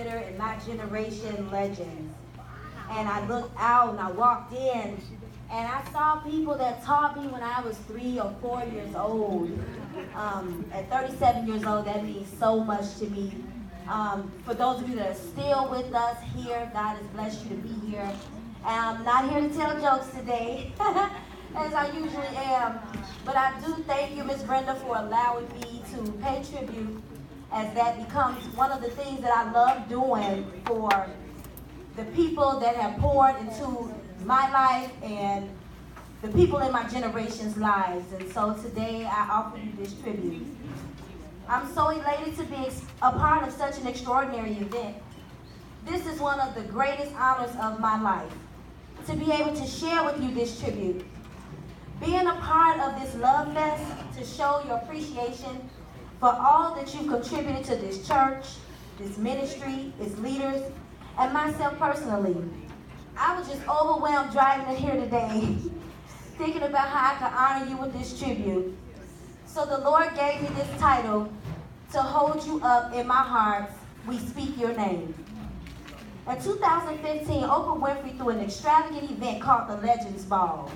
consider in my generation legends. And I looked out and I walked in and I saw people that taught me when I was 3 or 4 years old. At 37 years old, that means so much to me. For those of you that are still with us here, God has blessed you to be here. And I'm not here to tell jokes today, as I usually am. But I do thank you, Miss Brenda, for allowing me to pay tribute, as that becomes one of the things that I love doing for the people that have poured into my life and the people in my generation's lives. And so today I offer you this tribute. I'm so elated to be a part of such an extraordinary event. This is one of the greatest honors of my life, to be able to share with you this tribute. Being a part of this Love Fest to show your appreciation for all that you've contributed to this church, this ministry, its leaders, and myself personally. I was just overwhelmed driving in here today, thinking about how I could honor you with this tribute. So the Lord gave me this title, to hold you up in my heart, we speak your name. In 2015, Oprah Winfrey threw an extravagant event called the Legends Ball.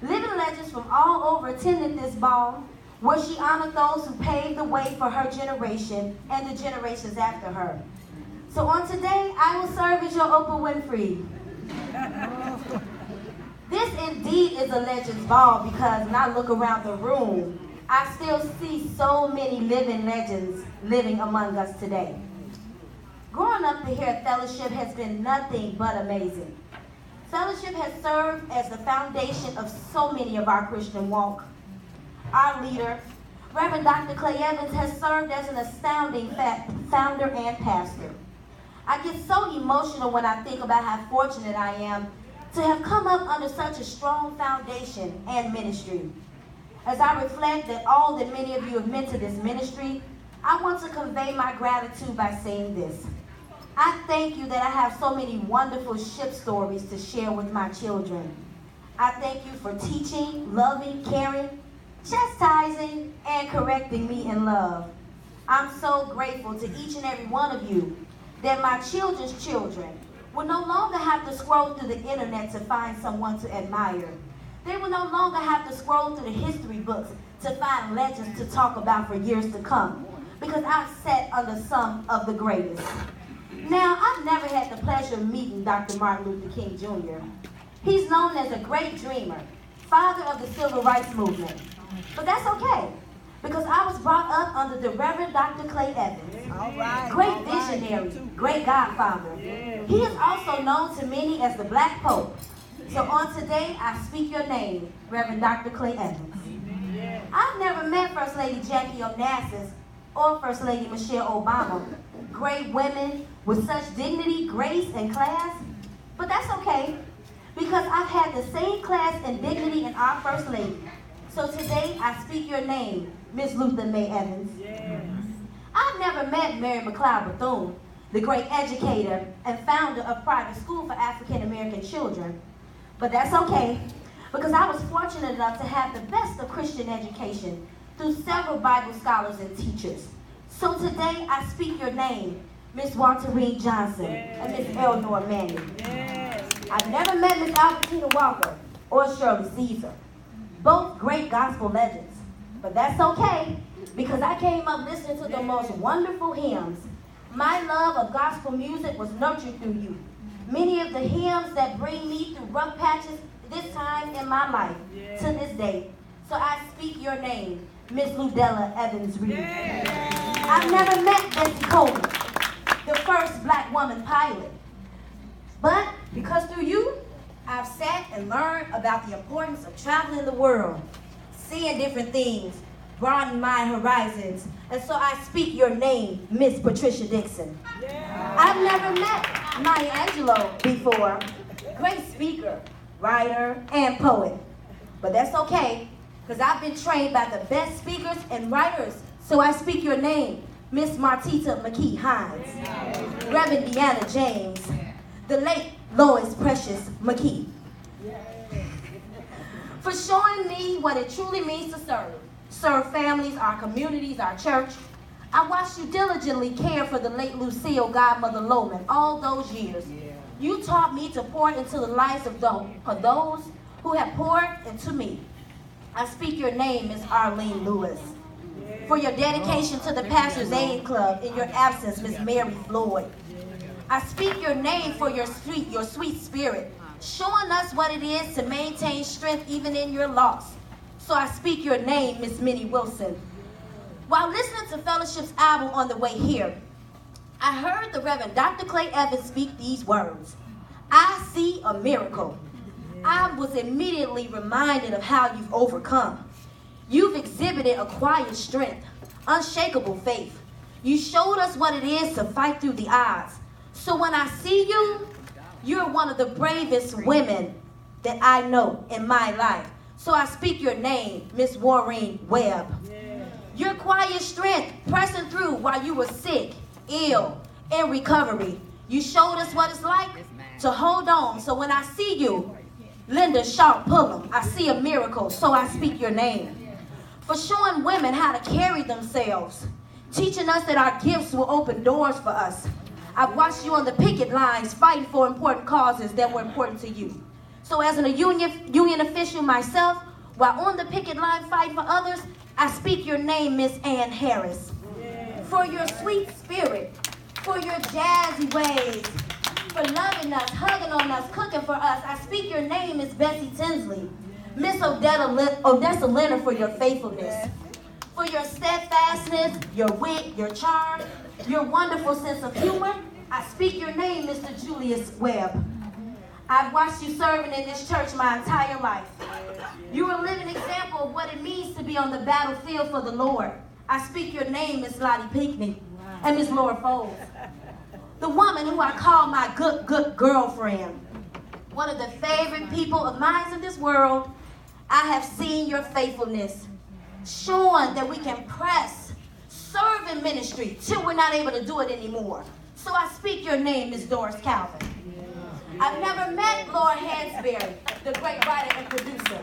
Living legends from all over attended this ball, where she honored those who paved the way for her generation and the generations after her. So on today, I will serve as your Oprah Winfrey. This indeed is a Legends Ball, because when I look around the room, I still see so many living legends living among us today. Growing up here at Fellowship has been nothing but amazing. Fellowship has served as the foundation of so many of our Christian walk. Our leader, Reverend Dr. Clay Evans, has served as an astounding founder and pastor. I get so emotional when I think about how fortunate I am to have come up under such a strong foundation and ministry. As I reflect that all that many of you have meant to this ministry, I want to convey my gratitude by saying this. I thank you that I have so many wonderful ship stories to share with my children. I thank you for teaching, loving, caring, chastising, and correcting me in love. I'm so grateful to each and every one of you that my children's children will no longer have to scroll through the internet to find someone to admire. They will no longer have to scroll through the history books to find legends to talk about for years to come, because I've sat under some of the greatest. Now, I've never had the pleasure of meeting Dr. Martin Luther King Jr. He's known as a great dreamer, father of the civil rights movement. But that's okay, because I was brought up under the Reverend Dr. Clay Evans. Great visionary, great godfather. He is also known to many as the Black Pope. So on today, I speak your name, Reverend Dr. Clay Evans. I've never met First Lady Jackie Onassis or First Lady Michelle Obama, great women with such dignity, grace, and class, but that's okay, because I've had the same class and dignity in our First Lady. So today, I speak your name, Miss Luther May Evans. I've never met Mary McLeod Bethune, the great educator and founder of private school for African American children. But that's okay, because I was fortunate enough to have the best of Christian education through several Bible scholars and teachers. So today, I speak your name, Miss Walterine Johnson and Miss Eleanor Manning. I've never met Miss Albertina Walker or Shirley Caesar, both great gospel legends. But that's okay, because I came up listening to the most wonderful hymns. My love of gospel music was nurtured through you. Many of the hymns that bring me through rough patches this time in my life to this day. So I speak your name, Miss Ludella Evans Reed. I've never met Bessie Coleman, the first Black woman pilot. But because through you, I've sat and learned about the importance of traveling the world, seeing different things, broaden my horizons. And so I speak your name, Miss Patricia Dixon. I've never met Maya Angelou before. Great speaker, writer, and poet. But that's okay, because I've been trained by the best speakers and writers. So I speak your name, Miss Martita McKee Hines, Reverend Deanna James, the late Lois Precious McKee, for showing me what it truly means to serve. Serve families, our communities, our church. I watched you diligently care for the late Lucille Godmother Loman all those years. You taught me to pour into the lives of those who have poured into me. I speak your name, Miss Arlene Lewis. For your dedication to the Pastor's Aid Club in your absence, Miss Mary Floyd. I speak your name for your sweet spirit, showing us what it is to maintain strength even in your loss. So I speak your name, Miss Minnie Wilson. While listening to Fellowship's album on the way here, I heard the Reverend Dr. Clay Evans speak these words. I see a miracle. I was immediately reminded of how you've overcome. You've exhibited a quiet strength, unshakable faith. You showed us what it is to fight through the odds. So when I see you, you're one of the bravest women that I know in my life. So I speak your name, Miss Maureen Webb. Your quiet strength, pressing through while you were sick, ill, in recovery. You showed us what it's like to hold on. So when I see you, Linda Sharp Pullum, I see a miracle. So I speak your name. For showing women how to carry themselves, teaching us that our gifts will open doors for us. I've watched you on the picket lines fighting for important causes that were important to you. So as a union official myself, while on the picket line fighting for others, I speak your name, Miss Ann Harris. For your sweet spirit, for your jazzy ways, for loving us, hugging on us, cooking for us, I speak your name, Miss Bessie Tinsley. Miss Odessa Leonard, for your faithfulness, for your steadfastness, your wit, your charm, your wonderful sense of humor. I speak your name, Mr. Julius Webb. I've watched you serving in this church my entire life. You're a living example of what it means to be on the battlefield for the Lord. I speak your name, Miss Lottie Pinckney and Miss Laura Foles. The woman who I call my good girlfriend. One of the favorite people of mine in this world. I have seen your faithfulness, showing that we can press, serve in ministry till we're not able to do it anymore. So I speak your name, Miss Doris Calvin. I've never met Lord Hansberry, the great writer and producer,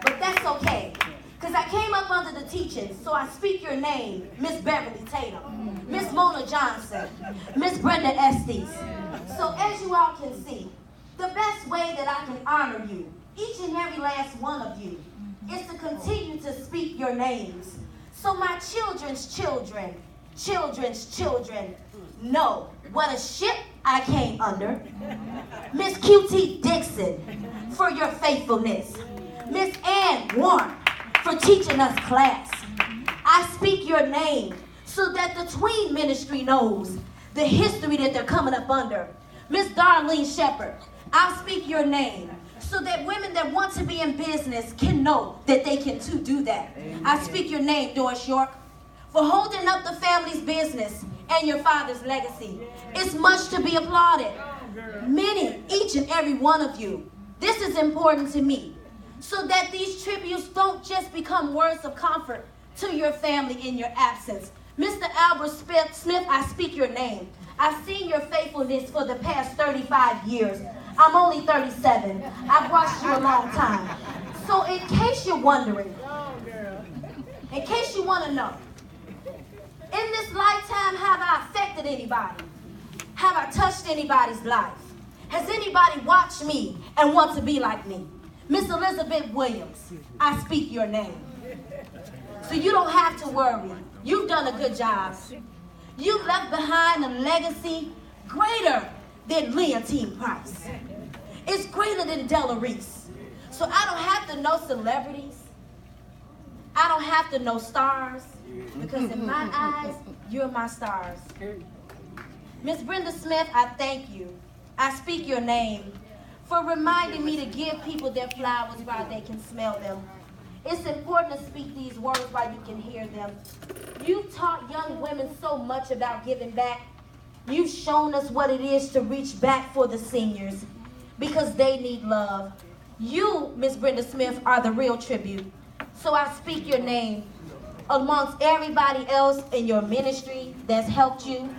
but that's okay, because I came up under the teaching, so I speak your name, Miss Beverly Tatum, Miss Mona Johnson, Miss Brenda Estes. So as you all can see, the best way that I can honor you, each and every last one of you, is to continue to speak your names. So my children's children know what a ship I came under. Miss QT Dixon, for your faithfulness. Miss Ann Warren, for teaching us class. I speak your name so that the tween ministry knows the history that they're coming up under. Miss Darlene Shepherd, I'll speak your name so that women that want to be in business can know that they can too do that. I speak your name, Doris York, for holding up the family's business and your father's legacy. It's much to be applauded. Many, each and every one of you. This is important to me, so that these tributes don't just become words of comfort to your family in your absence. Mr. Albert Smith, I speak your name. I've seen your faithfulness for the past 35 years. I'm only 37. I've watched you a long time. So in case you're wondering, in case you want to know, in this lifetime, have I affected anybody? Have I touched anybody's life? Has anybody watched me and want to be like me? Miss Elizabeth Williams, I speak your name. So you don't have to worry. You've done a good job. You've left behind a legacy greater than Leontine Price. It's greater than Della Reese. So I don't have to know celebrities. I don't have to know stars, because in my eyes, you're my stars. Miss Brenda Smith, I thank you. I speak your name for reminding me to give people their flowers while they can smell them. It's important to speak these words while you can hear them. You've taught young women so much about giving back. You've shown us what it is to reach back for the seniors, because they need love. You, Miss Brenda Smith, are the real tribute. So I speak your name amongst everybody else in your ministry that's helped you.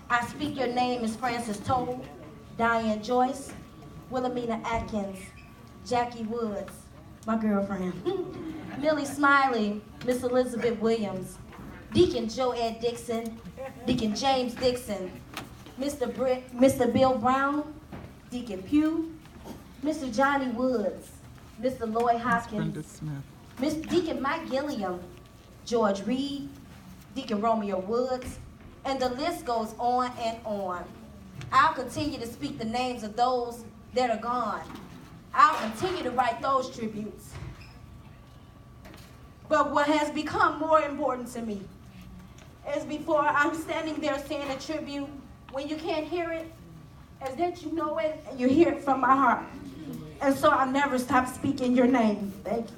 I speak your name, Miss Frances Toll, Diane Joyce, Wilhelmina Atkins, Jackie Woods, my girlfriend, Millie Smiley, Miss Elizabeth Williams, Deacon Joed Dixon, Deacon James Dixon, Mr. Bill Brown, Deacon Pugh, Mr. Johnny Woods, Mr. Lloyd Hopkins, Deacon Mike Gilliam, George Reed, Deacon Romeo Woods, and the list goes on and on. I'll continue to speak the names of those that are gone. I'll continue to write those tributes. But what has become more important to me is before I'm standing there saying a tribute, when you can't hear it, is that you know it and you hear it from my heart. And so I'll never stop speaking your name. Thank you.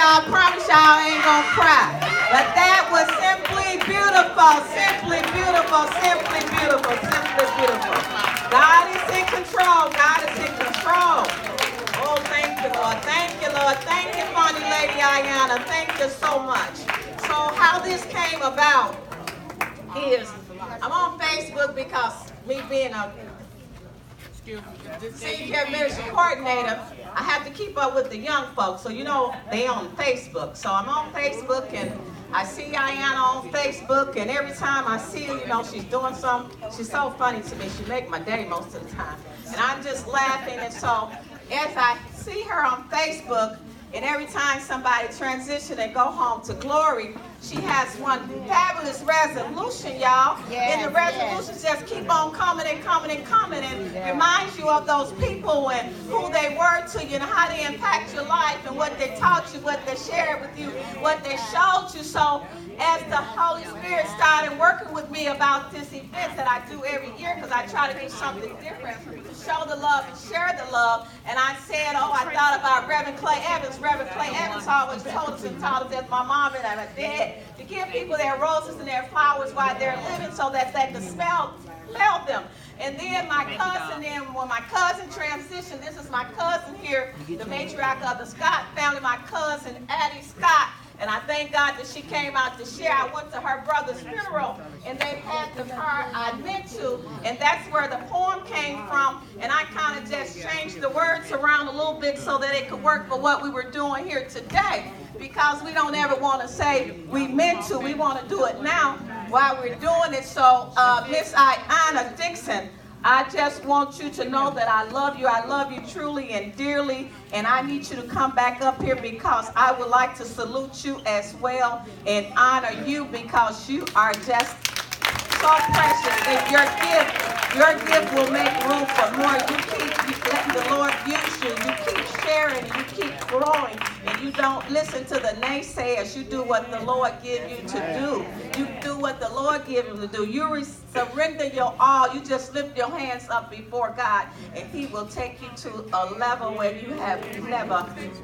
I promise y'all I ain't gonna cry. But that was simply beautiful, simply beautiful, simply beautiful, simply beautiful. God is in control. God is in control. Oh, thank you, Lord. Thank you, Lord. Thank you, funny lady Ayanna. Thank you so much. So how this came about is I'm on Facebook because me being a senior ministry coordinator, I have to keep up with the young folks. So, you know, they on Facebook. So I'm on Facebook and I see Ayanna on Facebook, and every time I see her, you know, she's doing something. She's so funny to me. She make my day most of the time. And I'm just laughing. And so as I see her on Facebook, and every time somebody transition and go home to glory, she has one fabulous resolution, y'all. Yes, and the resolutions just keep on coming and coming and coming, and reminds you of those people and who they were to you and how they impact your life and what they taught you, what they shared with you, what they showed you. So as the Holy Spirit started working with me about this event that I do every year, because I try to do something different to show the love and share the love, and I said, oh, I thought about Reverend Clay Evans. Reverend Clay Evans always told us and taught us, as my mom and my dad, to give people their roses and their flowers while they're living so that they can smell them. And then my cousin, when my cousin transitioned, this is my cousin here, the matriarch of the Scott family, my cousin Addie Scott. And I thank God that she came out to share. I went to her brother's funeral, and they had the part I meant to, and that's where the poem came from. And I kind of just changed the words around a little bit so that it could work for what we were doing here today. Because we don't ever want to say we meant to. We want to do it now while we're doing it. So, Miss Ayanna Dixon, I just want you to know that I love you truly and dearly, and I need you to come back up here because I would like to salute you as well and honor you because you are just so precious. And your gift will make room for more. You keep letting the Lord use you. You keep sharing, and you keep growing, and you don't listen to the naysayers. You do what the Lord gives you to do. You do what the Lord gives you to do. You surrender your all. You just lift your hands up before God, and He will take you to a level where you have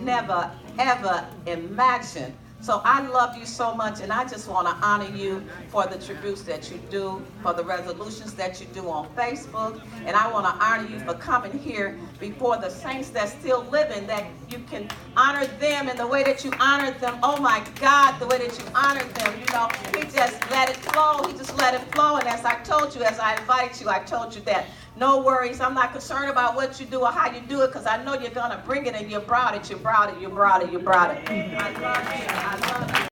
never, ever imagined. So I love you so much, and I just want to honor you for the tributes that you do, for the resolutions that you do on Facebook, and I want to honor you for coming here before the saints that's still living, that you can honor them in the way that you honored them. Oh my God, the way that you honored them, you know, He just let it flow. He just let it flow, and as I told you, as I invited you, I told you that no worries. I'm not concerned about what you do or how you do it, because I know you're going to bring it, and you brought it. I love you. I love you.